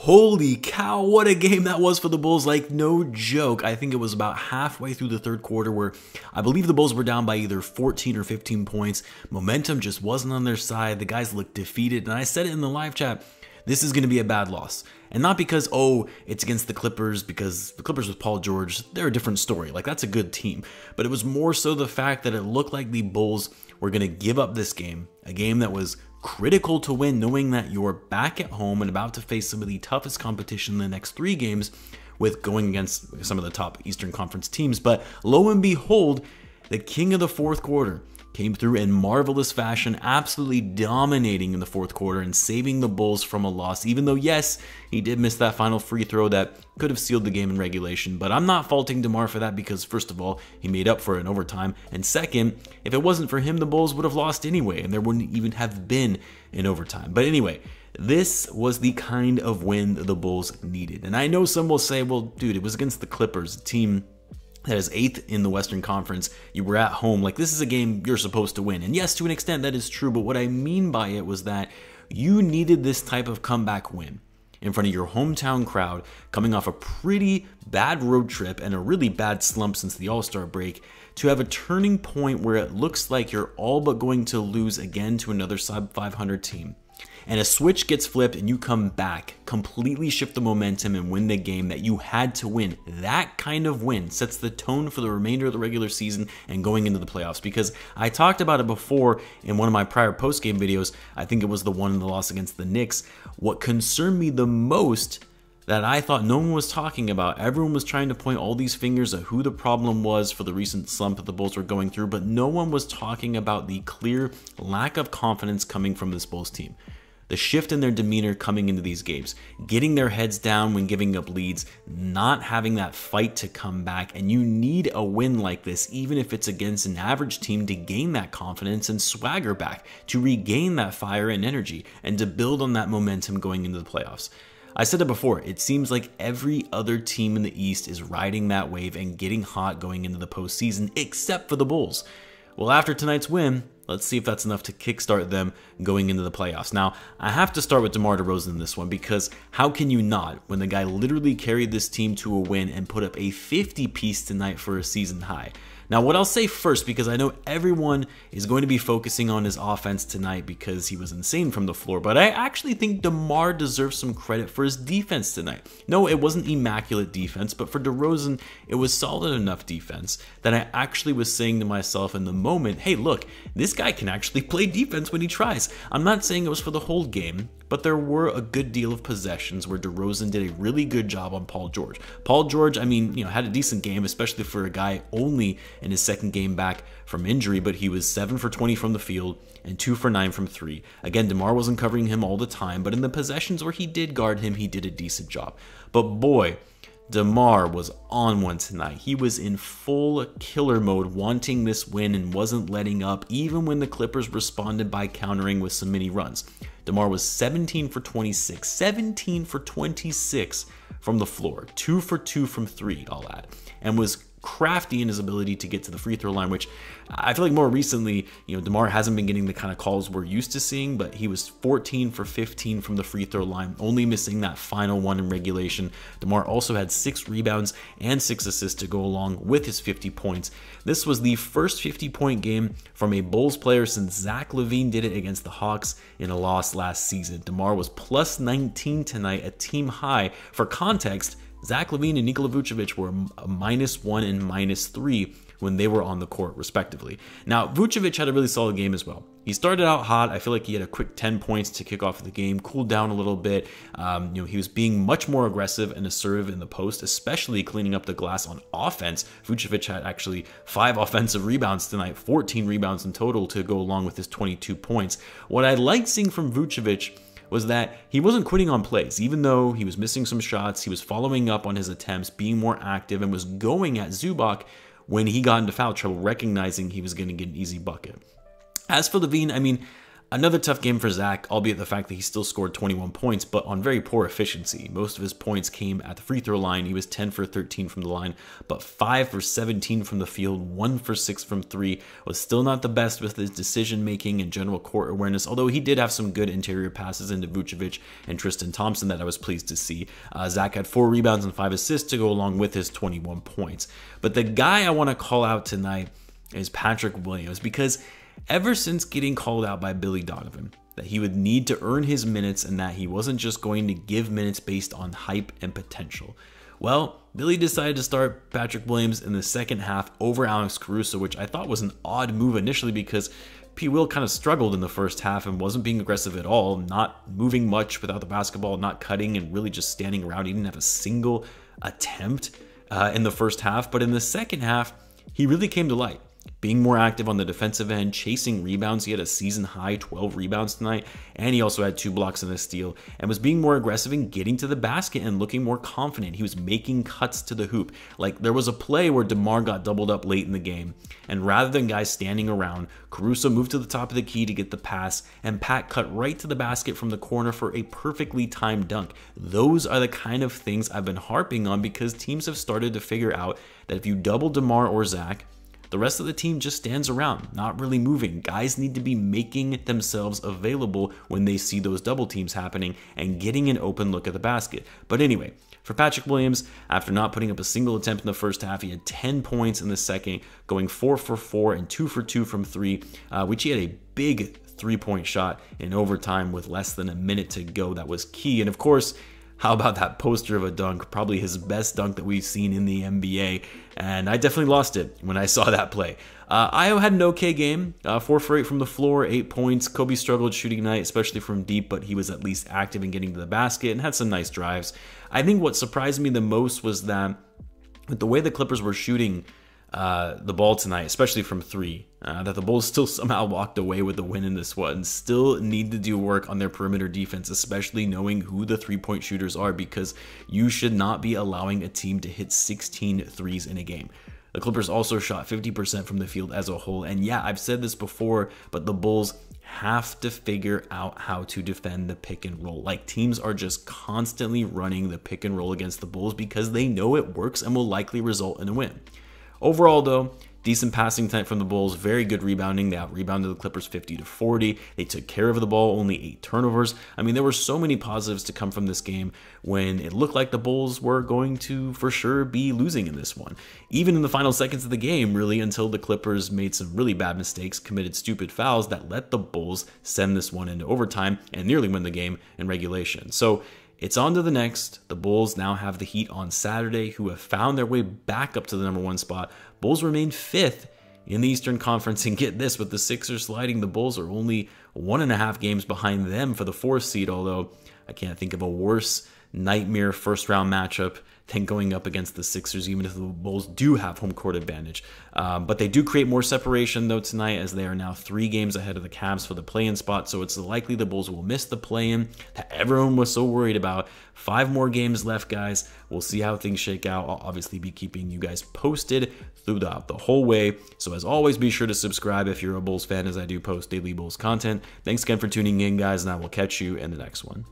Holy cow, what a game that was for the Bulls, like no joke. I think it was about halfway through the third quarter where I believe the Bulls were down by either 14 or 15 points. Momentum just wasn't on their side. The guys looked defeated, and I said it in the live chat, this is going to be a bad loss. And not because, oh, it's against the Clippers, because the Clippers with Paul George, they're a different story. Like, that's a good team. But it was more so the fact that it looked like the Bulls were going to give up this game, a game that was critical to win, knowing that you're back at home and about to face some of the toughest competition in the next 3 games with going against some of the top Eastern Conference teams. But lo and behold, the king of the fourth quarter came through in marvelous fashion, absolutely dominating in the fourth quarter and saving the Bulls from a loss, even though, yes, he did miss that final free throw that could have sealed the game in regulation. But I'm not faulting DeMar for that because, first of all, he made up for it in overtime. And second, if it wasn't for him, the Bulls would have lost anyway, and there wouldn't even have been an overtime. But anyway, this was the kind of win the Bulls needed. And I know some will say, well, dude, it was against the Clippers, a team that is 8th in the Western Conference. You were at home. Like, this is a game you're supposed to win. And yes, to an extent, that is true. But what I mean by it was that you needed this type of comeback win in front of your hometown crowd, coming off a pretty bad road trip and a really bad slump since the All-Star break, to have a turning point where it looks like you're all but going to lose again to another sub-500 team. And a switch gets flipped and you come back, completely shift the momentum and win the game that you had to win. That kind of win sets the tone for the remainder of the regular season and going into the playoffs. Because I talked about it before in one of my prior post-game videos. I think it was the one in the loss against the Knicks. What concerned me the most that I thought no one was talking about, everyone was trying to point all these fingers at who the problem was for the recent slump that the Bulls were going through, but no one was talking about the clear lack of confidence coming from this Bulls team. The shift in their demeanor coming into these games, getting their heads down when giving up leads, not having that fight to come back, and you need a win like this, even if it's against an average team, to gain that confidence and swagger back, to regain that fire and energy, and to build on that momentum going into the playoffs. I said it before, it seems like every other team in the East is riding that wave and getting hot going into the postseason, except for the Bulls. Well, after tonight's win, let's see if that's enough to kickstart them going into the playoffs. Now, I have to start with Demar DeRozan in this one, because how can you not when the guy literally carried this team to a win and put up a 50-piece tonight for a season high? Now, what I'll say first, because I know everyone is going to be focusing on his offense tonight because he was insane from the floor, but I actually think DeMar deserves some credit for his defense tonight. No, it wasn't immaculate defense, but for DeRozan, it was solid enough defense that I actually was saying to myself in the moment, hey, look, this guy can actually play defense when he tries. I'm not saying it was for the whole game, but there were a good deal of possessions where DeRozan did a really good job on Paul George. Paul George, I mean, had a decent game, especially for a guy only in his second game back from injury, but he was 7 for 20 from the field and 2 for 9 from 3. Again, DeMar wasn't covering him all the time, but in the possessions where he did guard him, he did a decent job. But boy, DeMar was on one tonight. He was in full killer mode, wanting this win and wasn't letting up, even when the Clippers responded by countering with some mini runs. DeMar was 17 for 26, 17 for 26 from the floor, 2 for 2 from 3, I'll add, and was crafty in his ability to get to the free throw line, which I feel like more recently, DeMar hasn't been getting the kind of calls we're used to seeing, but he was 14 for 15 from the free throw line, only missing that final one in regulation. DeMar also had 6 rebounds and 6 assists to go along with his 50 points. This was the first 50-point game from a Bulls player since Zach Lavine did it against the Hawks in a loss last season. DeMar was plus 19 tonight, a team high. For context, Zach Lavine and Nikola Vucevic were a -1 and -3 when they were on the court, respectively. Now, Vucevic had a really solid game as well. He started out hot. I feel like he had a quick 10 points to kick off the game, cooled down a little bit. He was being much more aggressive and assertive in the post, especially cleaning up the glass on offense. Vucevic had actually 5 offensive rebounds tonight, 14 rebounds in total to go along with his 22 points. What I liked seeing from Vucevic was that he wasn't quitting on plays. Even though he was missing some shots, he was following up on his attempts, being more active, and was going at Zubac when he got into foul trouble, recognizing he was going to get an easy bucket. As for Lavine, I mean, Another tough game for Zach, albeit the fact that he still scored 21 points, but on very poor efficiency. Most of his points came at the free throw line. He was 10 for 13 from the line, but 5 for 17 from the field, 1 for 6 from 3. Was still not the best with his decision making and general court awareness, although he did have some good interior passes into Vucevic and Tristan Thompson that I was pleased to see. Zach had 4 rebounds and 5 assists to go along with his 21 points. But the guy I want to call out tonight is Patrick Williams, because ever since getting called out by Billy Donovan that he would need to earn his minutes and that he wasn't just going to give minutes based on hype and potential, well, Billy decided to start Patrick Williams in the second half over Alex Caruso, which I thought was an odd move initially because P. Will kind of struggled in the first half and wasn't being aggressive at all, not moving much without the basketball, not cutting, and really just standing around. He didn't have a single attempt in the first half, but in the second half, he really came to light, being more active on the defensive end, chasing rebounds. He had a season high 12 rebounds tonight, and he also had 2 blocks and a steal, and was being more aggressive in getting to the basket and looking more confident. He was making cuts to the hoop. Like, there was a play where DeMar got doubled up late in the game, and rather than guys standing around, Caruso moved to the top of the key to get the pass, and Pat cut right to the basket from the corner for a perfectly timed dunk. Those are the kind of things I've been harping on, because teams have started to figure out that if you double DeMar or Zach, the rest of the team just stands around, not really moving. Guys need to be making themselves available when they see those double teams happening and getting an open look at the basket. But anyway, for Patrick Williams, after not putting up a single attempt in the first half, he had 10 points in the second, going 4 for 4 and 2 for 2 from 3, which he had a big 3-point shot in overtime with less than a minute to go. That was key. And of course, how about that poster of a dunk? Probably his best dunk that we've seen in the NBA, and I definitely lost it when I saw that play. Io had an okay game, 4 for 8 from the floor, 8 points. Coby struggled shooting tonight, especially from deep, but he was at least active in getting to the basket and had some nice drives. I think what surprised me the most was that with the way the Clippers were shooting the ball tonight, especially from 3, that the Bulls still somehow walked away with the win in this one. Still need to do work on their perimeter defense, especially knowing who the 3-point shooters are, because you should not be allowing a team to hit 16 threes in a game. The Clippers also shot 50% from the field as a whole, and yeah, I've said this before, but the Bulls have to figure out how to defend the pick and roll. Like, teams are just constantly running the pick and roll against the Bulls because they know it works and will likely result in a win. Overall, though, decent passing tonight from the Bulls, very good rebounding. They out-rebounded the Clippers 50-40. They took care of the ball, only 8 turnovers. I mean, there were so many positives to come from this game when it looked like the Bulls were going to, for sure, be losing in this one. Even in the final seconds of the game, really, until the Clippers made some really bad mistakes, committed stupid fouls that let the Bulls send this one into overtime and nearly win the game in regulation. So, it's on to the next. The Bulls now have the Heat on Saturday, who have found their way back up to the #1 spot. Bulls remain 5th in the Eastern Conference, and get this, with the Sixers sliding, the Bulls are only 1.5 games behind them for the 4th seed, although I can't think of a worse nightmare first-round matchup than going up against the Sixers, even if the Bulls do have home court advantage. But they do create more separation, though, tonight, as they are now 3 games ahead of the Cavs for the play-in spot, so it's likely the Bulls will miss the play-in that everyone was so worried about. 5 more games left, guys. We'll see how things shake out. I'll obviously be keeping you guys posted throughout the whole way. So as always, be sure to subscribe if you're a Bulls fan, as I do post daily Bulls content. Thanks again for tuning in, guys, and I will catch you in the next one.